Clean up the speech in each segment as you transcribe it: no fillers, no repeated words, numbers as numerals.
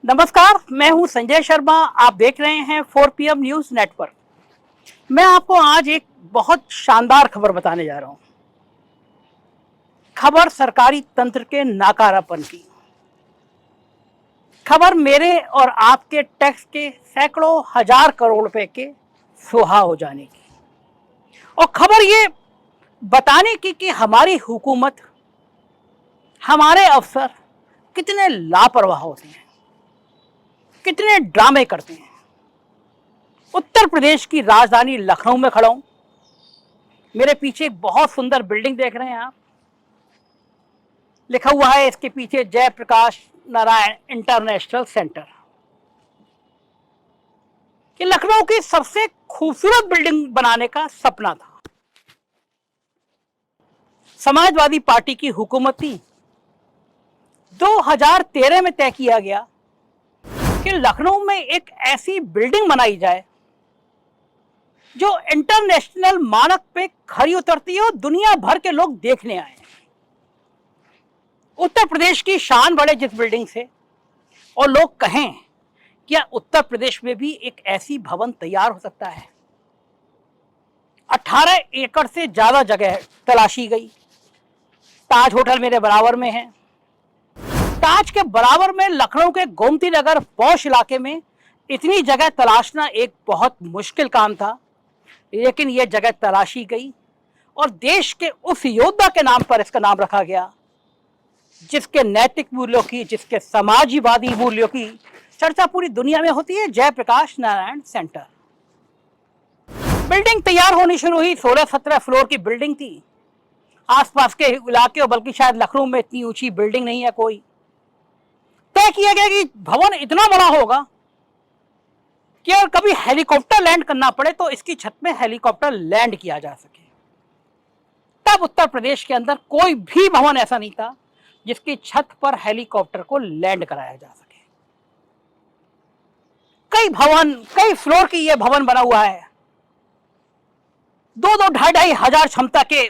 नमस्कार, मैं हूं संजय शर्मा। आप देख रहे हैं 4PM न्यूज नेटवर्क। मैं आपको आज एक बहुत शानदार खबर बताने जा रहा हूं। खबर सरकारी तंत्र के नाकारापन की। खबर मेरे और आपके टैक्स के सैकड़ों हजार करोड़ रुपए के सुहा हो जाने की, और खबर ये बताने की कि हमारी हुकूमत, हमारे अफसर कितने लापरवाह होते हैं, कितने ड्रामे करते हैं। उत्तर प्रदेश की राजधानी लखनऊ में खड़ा हूं। मेरे पीछे एक बहुत सुंदर बिल्डिंग देख रहे हैं आप। लिखा हुआ है इसके पीछे जयप्रकाश नारायण इंटरनेशनल सेंटर। कि लखनऊ की सबसे खूबसूरत बिल्डिंग बनाने का सपना था। समाजवादी पार्टी की हुकूमत थी। 2013 में तय किया गया कि लखनऊ में एक ऐसी बिल्डिंग बनाई जाए जो इंटरनेशनल मानक पे खरी उतरती है और दुनिया भर के लोग देखने आए। उत्तर प्रदेश की शान बढ़े जिस बिल्डिंग से, और लोग कहें क्या उत्तर प्रदेश में भी एक ऐसी भवन तैयार हो सकता है। 18 एकड़ से ज्यादा जगह तलाशी गई। ताज होटल मेरे बराबर में है। ताज के बराबर में लखनऊ के गोमती नगर पौष इलाके में इतनी जगह तलाशना एक बहुत मुश्किल काम था, लेकिन यह जगह तलाशी गई और देश के उस योद्धा के नाम पर इसका नाम रखा गया जिसके नैतिक मूल्यों की, जिसके समाजवादी मूल्यों की चर्चा पूरी दुनिया में होती है, जयप्रकाश नारायण सेंटर। बिल्डिंग तैयार होनी शुरू हुई। 16-17 फ्लोर की बिल्डिंग थी। आसपास के इलाके, बल्कि शायद लखनऊ में इतनी ऊंची बिल्डिंग नहीं है कोई। तय किया गया कि भवन इतना बड़ा होगा कि अगर कभी हेलीकॉप्टर लैंड करना पड़े तो इसकी छत में हेलीकॉप्टर लैंड किया जा सके। तब उत्तर प्रदेश के अंदर कोई भी भवन ऐसा नहीं था जिसकी छत पर हेलीकॉप्टर को लैंड कराया जा सके। कई फ्लोर की यह भवन बना हुआ है। 2-2, 2,500 हजार क्षमता के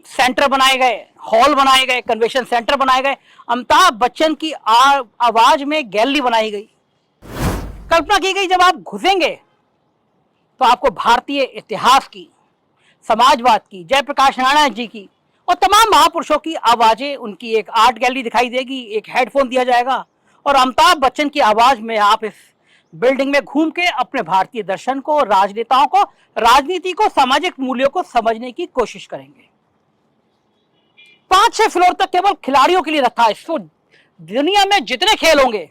सेंटर बनाए गए, हॉल बनाए गए, कन्वेंशन सेंटर बनाए गए। अमिताभ बच्चन की आवाज में गैलरी बनाई गई। कल्पना की गई जब आप घुसेंगे तो आपको भारतीय इतिहास की, समाजवाद की, जयप्रकाश नारायण जी की और तमाम महापुरुषों की आवाजें, उनकी एक आर्ट गैलरी दिखाई देगी। एक हेडफोन दिया जाएगा और अमिताभ बच्चन की आवाज में आप इस बिल्डिंग में घूम के अपने भारतीय दर्शन को, राजनेताओं को, राजनीति को, सामाजिक मूल्यों को समझने की कोशिश करेंगे। 5-6 फ्लोर तक केवल खिलाड़ियों के लिए रखा है। इसको दुनिया में जितने खेल होंगे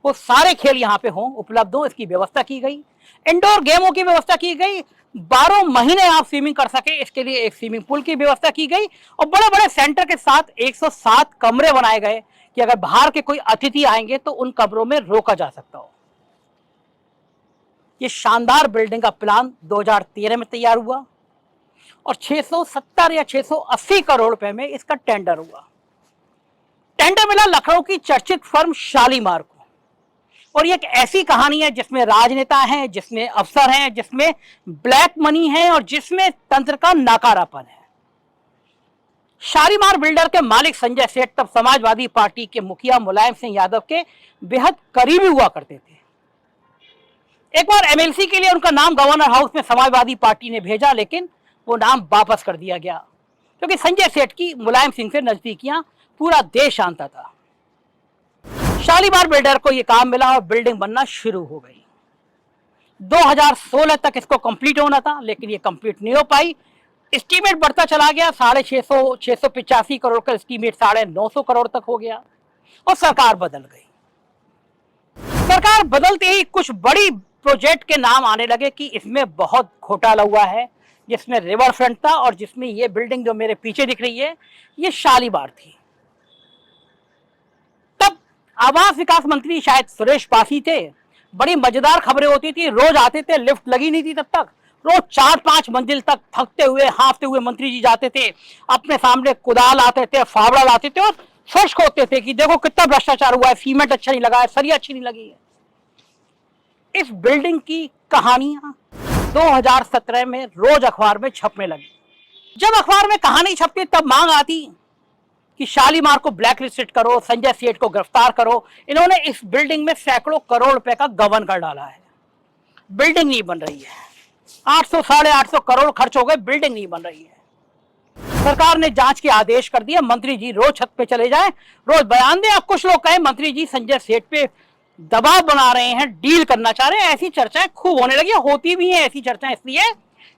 वो सारे खेल यहाँ पे हों, उपलब्ध हो, इसकी व्यवस्था की गई। इंडोर गेमों की व्यवस्था की गई। 12 महीने आप स्विमिंग कर सके इसके लिए एक स्विमिंग पूल की व्यवस्था की गई। और बड़े बड़े सेंटर के साथ 107 कमरे बनाए गए कि अगर बाहर के कोई अतिथि आएंगे तो उन कमरों में रोका जा सकता हो। ये शानदार बिल्डिंग का प्लान 2013 में तैयार हुआ और 670 या 680 करोड़ रुपए में इसका टेंडर हुआ। टेंडर मिला लखनऊ की चर्चित फर्म शालीमार को। और ये एक ऐसी कहानी है जिसमें राजनेता हैं, जिसमें अफसर हैं, जिसमें ब्लैक मनी है और जिसमें तंत्र का नाकारापन है। शालीमार बिल्डर के मालिक संजय सेठ तब समाजवादी पार्टी के मुखिया मुलायम सिंह यादव के बेहद करीबी हुआ करते थे। एक बार एमएलसी के लिए उनका नाम गवर्नर हाउस में समाजवादी पार्टी ने भेजा, लेकिन वो नाम वापस कर दिया गया क्योंकि संजय सेठ की मुलायम सिंह से नजदीकियां पूरा देश जानता था। शालीमार बिल्डर को यह काम मिला और बिल्डिंग बनना शुरू हो गई। 2016 तक इसको कंप्लीट होना था, लेकिन ये कंप्लीट नहीं हो पाई। एस्टीमेट बढ़ता चला गया। 650, 685 करोड़ का एस्टीमेट 950 करोड़ तक हो गया और सरकार बदल गई। सरकार बदलते ही कुछ बड़ी प्रोजेक्ट के नाम आने लगे कि इसमें बहुत घोटाला हुआ है, जिसमें रिवर फ्रंट था और जिसमें ये बिल्डिंग जो मेरे पीछे दिख रही है ये शालीमार थी। तब आवास विकास मंत्री शायद सुरेश पासी थे। बड़ी मजेदार खबरें होती थी, रोज आते थे, लिफ्ट लगी नहीं थी तब तक। रोज 4-5 मंजिल तक थकते हुए, हांफते हुए मंत्री जी जाते थे। अपने सामने कुदाल आते थे, फावड़ा लाते थे और फर्श खोदते थे कि देखो कितना भ्रष्टाचार हुआ है, सीमेंट अच्छा नहीं लगा है, सरिया अच्छी नहीं लगी है। इस बिल्डिंग की कहानियां 2017 में रोज अखबार में छपने लगी। जब अखबार में कहानी छपती तब मांग आती कि शालीमार को ब्लैक लिस्टेड करो, संजय सेठ को गिरफ्तार करो। इन्होंने इस बिल्डिंग में सैकड़ों करोड़ रुपए का गबन कर डाला है। बिल्डिंग नहीं बन रही है, 800 साढ़े 800 करोड़ खर्च हो गए, बिल्डिंग नहीं बन रही है। सरकार ने जांच के आदेश कर दिया, मंत्री जी रोज छत पे चले जाएं, रोज बयान दें। अब कुछ लोग कहें मंत्री जी संजय सेठ पे दबाव बना रहे हैं, डील करना चाह रहे हैं। ऐसी चर्चाएं खूब होने लगी, होती भी हैं ऐसी चर्चाएं, इसलिए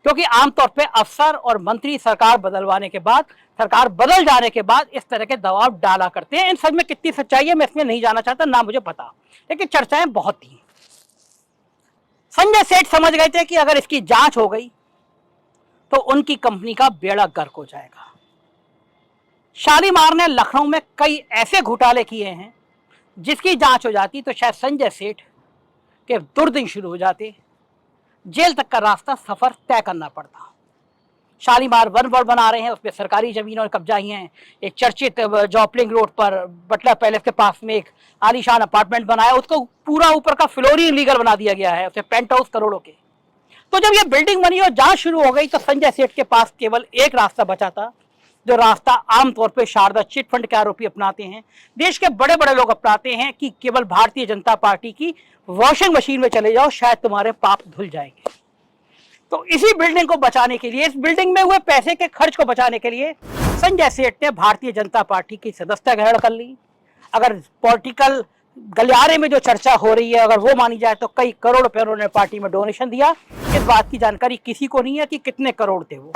क्योंकि आमतौर पे अफसर और मंत्री सरकार बदलवाने के बाद, सरकार बदल जाने के बाद इस तरह के दबाव डाला करते हैं। इन सच में कितनी सच्चाई है मैं इसमें नहीं जाना चाहता, ना मुझे पता, लेकिन चर्चाएं बहुत थी। संजय सेठ समझ गए थे कि अगर इसकी जांच हो गई तो उनकी कंपनी का बेड़ा गर्क हो जाएगा। शालीमार ने लखनऊ में कई ऐसे घोटाले किए हैं जिसकी जांच हो जाती तो शायद संजय सेठ के दुर्दिन शुरू हो जाते, जेल तक का रास्ता सफर तय करना पड़ता। शालीमार वन वर्ल्ड बना रहे हैं, उसमें सरकारी जमीनों ने कब्जा ही हैं। एक चर्चित जॉपलिंग रोड पर बटलर पैलेस के पास में एक आलीशान अपार्टमेंट बनाया, उसको पूरा ऊपर का फ्लोर ही इलीगल बना दिया गया है, उसमें पेंट हाउस करोड़ों के। तो जब ये बिल्डिंग बनी और जांच शुरू हो गई तो संजय सेठ के पास केवल एक रास्ता बचा था, जो रास्ता आमतौर पर शारदा चिट फंड के आरोपी अपनाते हैं, देश के बड़े बड़े लोग अपनाते हैं कि केवल भारतीय जनता पार्टी की वॉशिंग मशीन में चले जाओ, शायद तुम्हारे पाप धुल जाएंगे। तो इसी बिल्डिंग को बचाने के लिए, इस बिल्डिंग में हुए पैसे के खर्च को बचाने के लिए संजय सेठ ने भारतीय जनता पार्टी की सदस्यता ग्रहण कर ली। अगर पॉलिटिकल गलियारे में जो चर्चा हो रही है अगर वो मानी जाए तो कई करोड़ रुपए उन्होंने पार्टी में डोनेशन दिया। इस बात की जानकारी किसी को नहीं है कि कितने करोड़ थे वो।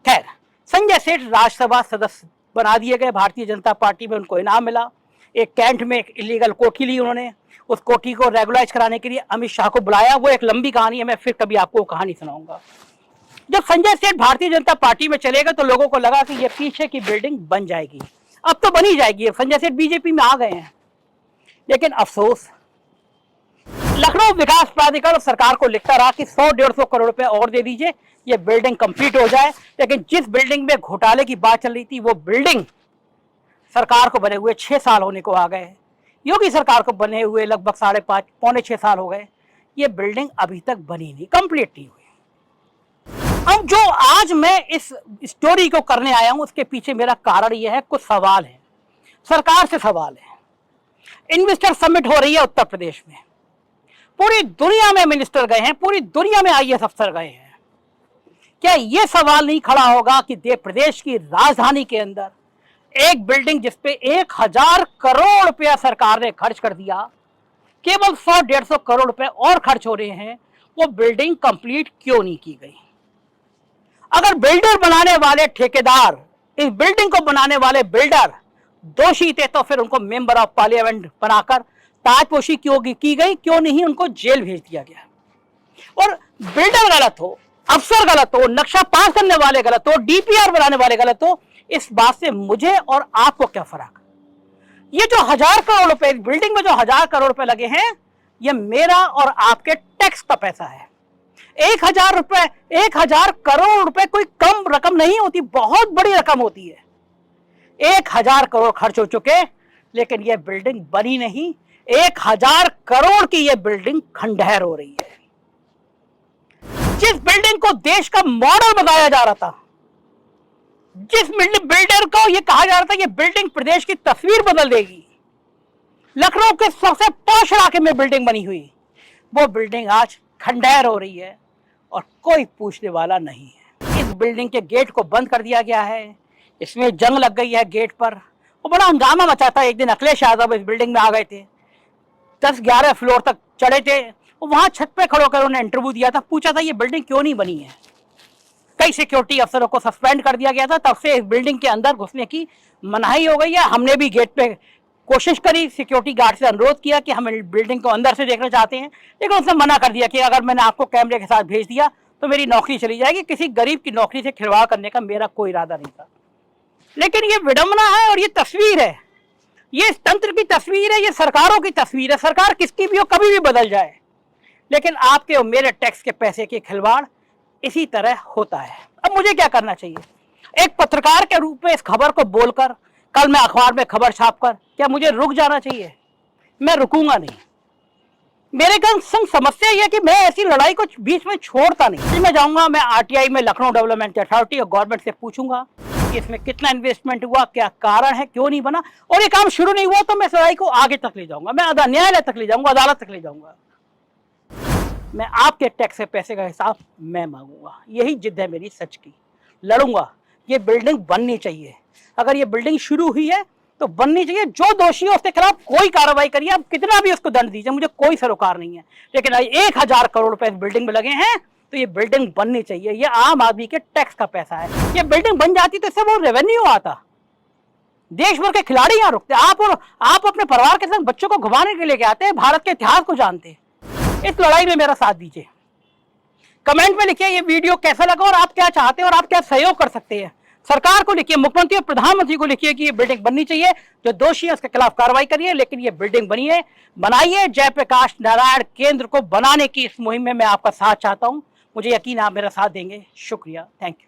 खैर, संजय सेठ राज्यसभा सदस्य बना दिए गए भारतीय जनता पार्टी में, उनको इनाम मिला। एक कैंट में एक इलीगल कोठी ली उन्होंने, उस कोठी को रेगुलाइज कराने के लिए अमित शाह को बुलाया। वो एक लंबी कहानी है, मैं फिर कभी आपको कहानी सुनाऊंगा। जब संजय सेठ भारतीय जनता पार्टी में चले गए तो लोगों को लगा कि ये पीछे की बिल्डिंग बन जाएगी, अब तो बनी जाएगी, संजय सेठ बीजेपी में आ गए हैं। लेकिन अफसोस, लखनऊ विकास प्राधिकरण और सरकार को लिखता रहा कि 100-150 करोड़ रुपए और दे दीजिए, ये बिल्डिंग कंप्लीट हो जाए। लेकिन जिस बिल्डिंग में घोटाले की बात चल रही थी वो बिल्डिंग सरकार को बने हुए 6 साल होने को आ गए। योगी सरकार को बने हुए लगभग 5.5 पौने 6 साल हो गए। ये बिल्डिंग अभी तक बनी नहीं, कंप्लीट नहीं हुई। अब जो आज मैं इस स्टोरी को करने आया हूं उसके पीछे मेरा कारण यह है, कुछ सवाल है, सरकार से सवाल है। इन्वेस्टर समिट हो रही है उत्तर प्रदेश में, पूरी दुनिया में मिनिस्टर गए हैं, पूरी दुनिया में आईएएस अफसर गए हैं। क्या यह सवाल नहीं खड़ा होगा कि प्रदेश की राजधानी के अंदर एक बिल्डिंग जिसपे 1000 करोड़ रुपया सरकार ने खर्च कर दिया, केवल 100-150 करोड़ रुपए और खर्च हो रहे हैं, वो बिल्डिंग कंप्लीट क्यों नहीं की गई? अगर बिल्डर बनाने वाले ठेकेदार, इस बिल्डिंग को बनाने वाले बिल्डर दोषी थे तो फिर उनको मेंबर ऑफ पार्लियामेंट बनाकर ताजपोशी क्यों की गई, क्यों नहीं उनको जेल भेज दिया गया? और बिल्डर गलत हो, अफसर गलत हो, नक्शा पास करने वाले गलत हो, डीपीआर बनाने वाले गलत हो, इस बात से मुझे और आपको क्या फर्क? ये जो 1000 करोड़ रुपए बिल्डिंग में जो 1000 करोड़ रुपए लगे हैं, ये मेरा और आपके टैक्स का पैसा है। 1000 करोड़ रुपए कोई कम रकम नहीं होती, बहुत बड़ी रकम होती है। 1000 करोड़ खर्च हो चुके, लेकिन यह बिल्डिंग बनी नहीं। 1000 करोड़ की यह बिल्डिंग खंडहर हो रही है। जिस बिल्डिंग को देश का मॉडल बताया जा रहा था, जिस बिल्डर को यह कहा जा रहा था कि बिल्डिंग प्रदेश की तस्वीर बदल देगी, लखनऊ के सबसे पॉश इलाके में बिल्डिंग बनी हुई, वो बिल्डिंग आज खंडहर हो रही है और कोई पूछने वाला नहीं है। इस बिल्डिंग के गेट को बंद कर दिया गया है, इसमें जंग लग गई है गेट पर। वो बड़ा हंगामा मचा था। एक दिन अखिलेश यादव इस बिल्डिंग में आ गए थे, 10-11 फ्लोर तक चढ़े थे, वहां छत पे खड़े होकर उन्होंने इंटरव्यू दिया था, पूछा था ये बिल्डिंग क्यों नहीं बनी है। कई सिक्योरिटी अफसरों को सस्पेंड कर दिया गया था, तब से इस बिल्डिंग के अंदर घुसने की मनाही हो गई है। हमने भी गेट पे कोशिश करी, सिक्योरिटी गार्ड से अनुरोध किया कि हम बिल्डिंग को अंदर से देखना चाहते हैं, लेकिन उसने मना कर दिया कि अगर मैंने आपको कैमरे के साथ भेज दिया तो मेरी नौकरी चली जाएगी। किसी गरीब की नौकरी से खिलवाड़ करने का मेरा कोई इरादा नहीं था। लेकिन ये विडंबना है और ये तस्वीर है, ये तंत्र की तस्वीर है, ये सरकारों की तस्वीर है। सरकार किसकी भी हो, कभी भी बदल जाए, लेकिन आपके और मेरे टैक्स के पैसे की खिलवाड़ इसी तरह होता है। अब मुझे क्या करना चाहिए? एक पत्रकार के रूप में इस खबर को बोलकर, कल मैं अखबार में खबर छापकर, क्या मुझे रुक जाना चाहिए? मैं रुकूंगा नहीं। मेरे संग समस्या यह है कि मैं ऐसी लड़ाई को बीच में छोड़ता नहीं। मैं जाऊंगा, मैं आरटीआई में, लखनऊ डेवलपमेंट अथॉरिटी और गवर्नमेंट से पूछूंगा कि कि इसमें कितना इन्वेस्टमेंट हुआ, क्या कारण है, क्यों नहीं बना, और ये काम शुरू नहीं हुआ तो मैं इस लड़ाई को आगे तक ले जाऊंगा, मैं न्यायालय तक ले जाऊंगा, अदालत तक ले जाऊंगा। मैं आपके टैक्स से पैसे का हिसाब मैं मांगूंगा। यही जिद है मेरी सच की। लड़ूंगा। ये बिल्डिंग बननी चाहिए। अगर ये बिल्डिंग शुरू हुई है तो बननी चाहिए। जो दोषी है उसके खिलाफ कोई कार्रवाई करिए, आप कितना भी उसको दंड दीजिए, मुझे कोई सरोकार नहीं है। लेकिन 1000 करोड़ रुपए इस बिल्डिंग में लगे हैं तो ये बिल्डिंग बननी चाहिए। ये आम आदमी के टैक्स का पैसा है। ये बिल्डिंग बन जाती तो इससे वो रेवेन्यू आता, देश भर के खिलाड़ी यहाँ रुकते। आप अपने परिवार के साथ बच्चों को घुमाने के लिए आते हैं, भारत के इतिहास को जानते हैं। इस लड़ाई में मेरा साथ दीजिए। कमेंट में लिखिए ये वीडियो कैसा लगा और आप क्या चाहते हैं और आप क्या सहयोग कर सकते हैं। सरकार को लिखिए, मुख्यमंत्री और प्रधानमंत्री को लिखिए कि ये बिल्डिंग बननी चाहिए। जो दोषी है उसके खिलाफ कार्रवाई करिए, लेकिन ये बिल्डिंग बनाइए। जयप्रकाश नारायण केंद्र को बनाने की इस मुहिम में मैं आपका साथ चाहता हूं। मुझे यकीन आप मेरा साथ देंगे। शुक्रिया, थैंक यू।